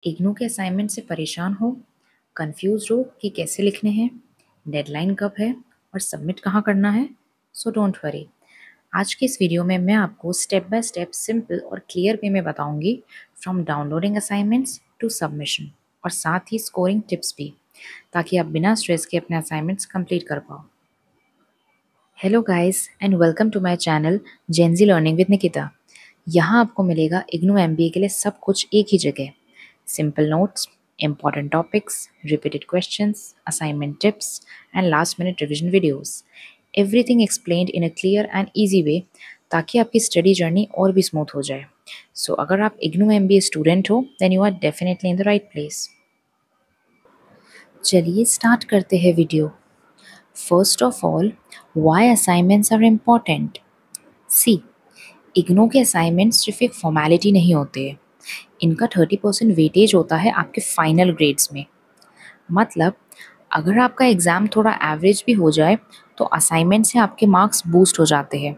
इग्नू के असाइनमेंट से परेशान हो, कंफ्यूज हो कि कैसे लिखने हैं, डेडलाइन कब है और सबमिट कहाँ करना है? So don't worry. आज के इस वीडियो में मैं आपको स्टेप बाय स्टेप सिंपल और क्लियर वे में बताऊंगी, from downloading assignments to submission, और साथ ही स्कोरिंग टिप्स भी, ताकि आप बिना स्ट्रेस के अपने असाइनमेंट्स कंप्लीट कर पाओ। Hello guys and welcome to my channel Gen Z learning with Nikita. यहाँ आपको मिलेगा इग्नू एमबीए के लिए सब कुछ एक ही जगह। Simple notes, important topics, repeated questions, assignment tips, and last minute revision videos. Everything explained in a clear and easy way, ताकि आपकी स्टडी जर्नी और भी स्मूथ हो जाए। सो अगर आप इग्नू एमबीए स्टूडेंट हो then you are definitely in the right place. चलिए स्टार्ट करते हैं video. First of all, why assignments are important. See, IGNOU के असाइनमेंट्स सिर्फ एक फॉर्मेलिटी नहीं होते हैं, इनका 30% वेटेज होता है आपके फाइनल ग्रेड्स में। मतलब अगर आपका एग्ज़ाम थोड़ा एवरेज भी हो जाए तो असाइनमेंट से आपके मार्क्स बूस्ट हो जाते हैं।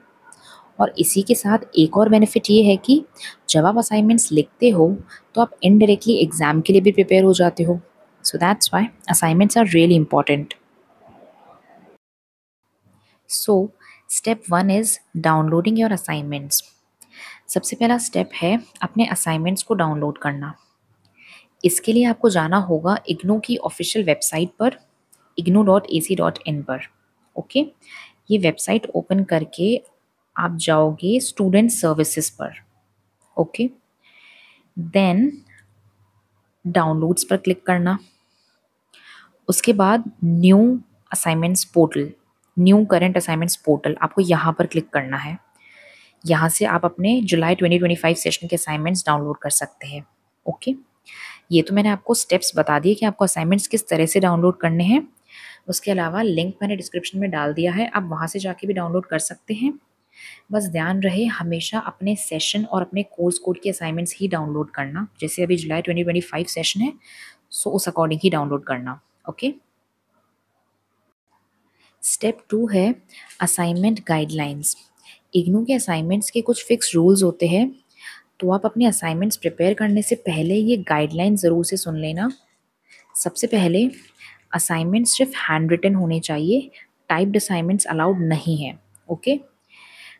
और इसी के साथ एक और बेनिफिट ये है कि जब आप असाइनमेंट्स लिखते हो तो आप इनडायरेक्टली एग्ज़ाम के लिए भी प्रिपेयर हो जाते हो। So that's why assignments are really important. So step 1 is downloading your assignments. सबसे पहला स्टेप है अपने असाइनमेंट्स को डाउनलोड करना। इसके लिए आपको जाना होगा इग्नू की ऑफिशियल वेबसाइट पर, ignou.ac.in पर। ओके, ये वेबसाइट ओपन करके आप जाओगे स्टूडेंट सर्विसेज पर। ओके, देन डाउनलोड्स पर क्लिक करना। उसके बाद new assignments portal, new current assignments portal, आपको यहाँ पर क्लिक करना है। यहाँ से आप अपने जुलाई 2025 सेशन के असाइनमेंट्स डाउनलोड कर सकते हैं। ओके, ये तो मैंने आपको स्टेप्स बता दिए कि आपको असाइनमेंट्स किस तरह से डाउनलोड करने हैं। उसके अलावा लिंक मैंने डिस्क्रिप्शन में डाल दिया है, आप वहाँ से जाके भी डाउनलोड कर सकते हैं। बस ध्यान रहे हमेशा अपने सेशन और अपने कोर्स कोड के असाइनमेंट्स ही डाउनलोड करना। जैसे अभी जुलाई 2025 सेशन है, सो उस अकॉर्डिंग ही डाउनलोड करना। ओके, स्टेप 2 है असाइनमेंट गाइडलाइंस। इग्नू के असाइनमेंट्स के कुछ फिक्स रूल्स होते हैं, तो आप अपने असाइनमेंट्स प्रिपेयर करने से पहले ये गाइडलाइन ज़रूर से सुन लेना। सबसे पहले, असाइनमेंट सिर्फ हैंड रिटन होने चाहिए, टाइप्ड असाइनमेंट्स अलाउड नहीं है। ओके,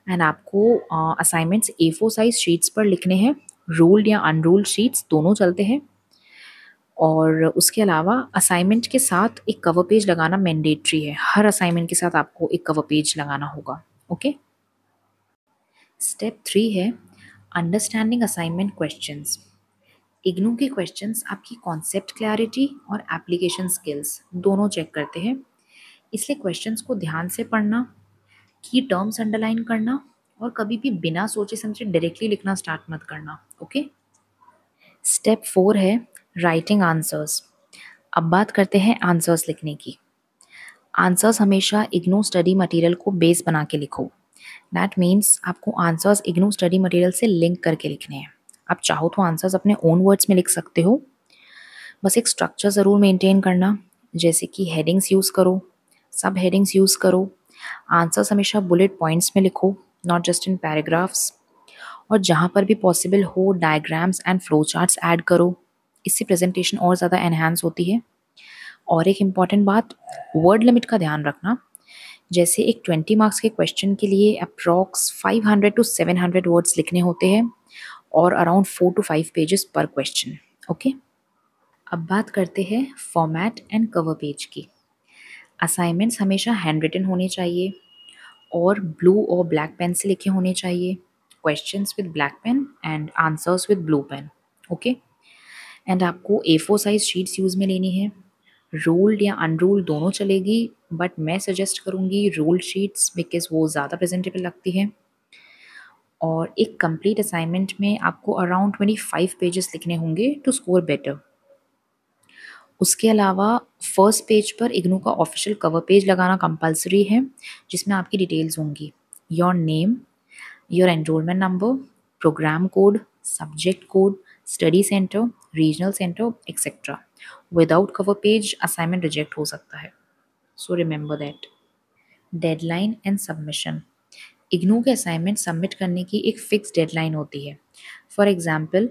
एंड आपको असाइनमेंट्स A4 साइज शीट्स पर लिखने हैं, रूल्ड या अनरूल्ड शीट्स दोनों चलते हैं। और उसके अलावा असाइनमेंट के साथ एक कवर पेज लगाना मैंडेटरी है, हर असाइनमेंट के साथ आपको एक कवर पेज लगाना होगा। ओके, स्टेप 3 है अंडरस्टैंडिंग असाइनमेंट क्वेश्चंस। इग्नू के क्वेश्चंस आपकी कॉन्सेप्ट क्लैरिटी और एप्लीकेशन स्किल्स दोनों चेक करते हैं, इसलिए क्वेश्चंस को ध्यान से पढ़ना, की टर्म्स अंडरलाइन करना, और कभी भी बिना सोचे समझे डायरेक्टली लिखना स्टार्ट मत करना। ओके, स्टेप 4 है राइटिंग आंसर्स। अब बात करते हैं आंसर्स लिखने की। आंसर्स हमेशा इग्नू स्टडी मटेरियल को बेस बना के लिखो। दैट मीन्स आपको आंसर्स इग्नू स्टडी मटेरियल से लिंक करके लिखने हैं। आप चाहो तो आंसर्स अपने ओन वर्ड्स में लिख सकते हो, बस एक स्ट्रक्चर ज़रूर मेंटेन करना, जैसे कि हेडिंग्स यूज़ करो, सब हेडिंग्स यूज़ करो, आंसर्स हमेशा बुलेट पॉइंट्स में लिखो, नॉट जस्ट इन पैराग्राफ्स, और जहाँ पर भी पॉसिबल हो diagrams and flow charts add करो, इससे प्रेजेंटेशन और ज़्यादा एनहांस होती है। और एक इम्पॉर्टेंट बात, वर्ड लिमिट का ध्यान रखना। जैसे एक 20 मार्क्स के क्वेश्चन के लिए अप्रॉक्स 500 टू 700 वर्ड्स लिखने होते हैं, और अराउंड 4 टू 5 पेजेस पर क्वेश्चन। ओके, अब बात करते हैं फॉर्मेट एंड कवर पेज की। असाइनमेंट्स हमेशा हैंड रिटन होने चाहिए और ब्लू और ब्लैक पेन से लिखे होने चाहिए। Questions with black pen and answers with blue pen. Okay, and आपको A4 साइज शीट्स यूज़ में लेनी है। रूल्ड या अनरूल्ड दोनों चलेगी, बट मैं सजेस्ट करूँगी रूल्ड शीट्स, बिकॉज वो ज़्यादा प्रेजेंटेबल लगती है। और एक कंप्लीट असाइनमेंट में आपको अराउंड 25 पेजेस लिखने होंगे टू स्कोर बेटर। उसके अलावा फर्स्ट पेज पर इग्नू का ऑफिशियल कवर पेज लगाना कंपलसरी है, जिसमें आपकी डिटेल्स होंगी, your name, your enrolment number, programme code, subject code, study centre, regional centre, etcetera. Without cover page assignment reject हो सकता है, so remember that. Deadline and submission. IGNOU के असाइनमेंट सबमिट करने की एक फिक्स डेडलाइन होती है। फॉर एग्जाम्पल,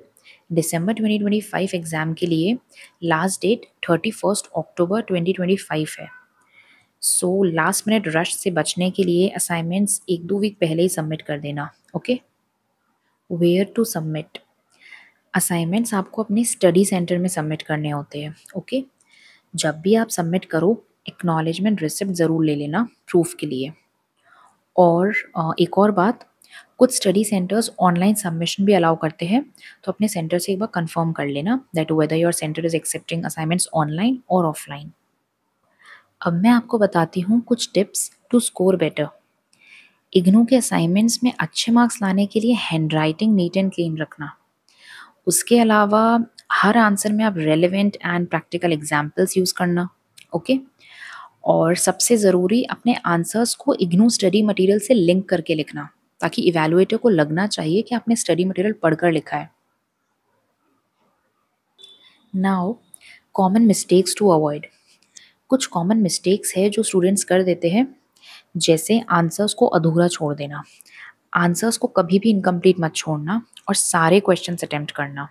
दिसंबर 2025 एग्ज़ाम के लिए लास्ट डेट 31 अक्टूबर 2025 है। सो लास्ट मिनट रश से बचने के लिए असाइनमेंट्स 1-2 वीक पहले ही सबमिट कर देना। Okay. Where to submit. Assignments आपको अपने स्टडी सेंटर में सबमिट करने होते हैं। ओके। जब भी आप सबमिट करो, एक्नॉलेजमेंट रिसिप्ट ज़रूर ले लेना प्रूफ के लिए। और एक और बात, कुछ स्टडी सेंटर्स ऑनलाइन सबमिशन भी अलाउ करते हैं, तो अपने सेंटर से एक बार कंफर्म कर लेना that whether your centre is accepting assignments online और ऑफलाइन। अब मैं आपको बताती हूँ कुछ tips to score better. IGNOU के असाइनमेंट्स में अच्छे मार्क्स लाने के लिए handwriting neat and clean रखना। उसके अलावा हर आंसर में आप relevant and practical examples use करना। ओके। और सबसे ज़रूरी, अपने आंसर्स को इग्नू स्टडी मटेरियल से लिंक करके लिखना, ताकि इवैल्यूएटर को लगना चाहिए कि आपने स्टडी मटेरियल पढ़कर लिखा है। Now, common mistakes to avoid. कुछ कॉमन मिस्टेक्स है जो स्टूडेंट्स कर देते हैं, जैसे आंसर्स को अधूरा छोड़ देना। आंसर्स को कभी भी इनकम्प्लीट मत छोड़ना और सारे क्वेश्चंस अटेम्प्ट करना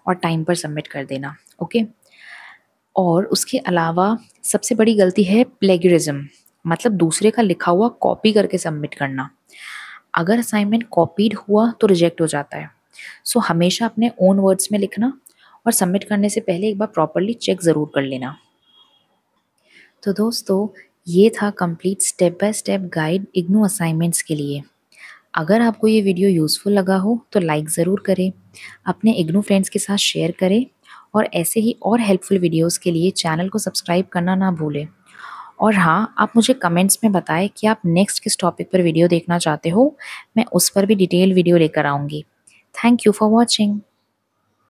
और टाइम पर सबमिट कर देना। ओके। और उसके अलावा सबसे बड़ी गलती है प्लेगरिज्म, मतलब दूसरे का लिखा हुआ कॉपी करके सबमिट करना। अगर असाइनमेंट कॉपीड हुआ तो रिजेक्ट हो जाता है। सो हमेशा अपने ओन वर्ड्स में लिखना और सबमिट करने से पहले एक बार प्रॉपरली चेक ज़रूर कर लेना। तो दोस्तों, ये था complete step by step guide IGNOU assignments के लिए। अगर आपको ये वीडियो यूज़फुल लगा हो तो लाइक ज़रूर करें, अपने इग्नू फ्रेंड्स के साथ शेयर करें और ऐसे ही और हेल्पफुल वीडियोस के लिए चैनल को सब्सक्राइब करना ना भूलें। और हाँ, आप मुझे कमेंट्स में बताएं कि आप नेक्स्ट किस टॉपिक पर वीडियो देखना चाहते हो, मैं उस पर भी डिटेल वीडियो लेकर आऊँगी। Thank you for watching.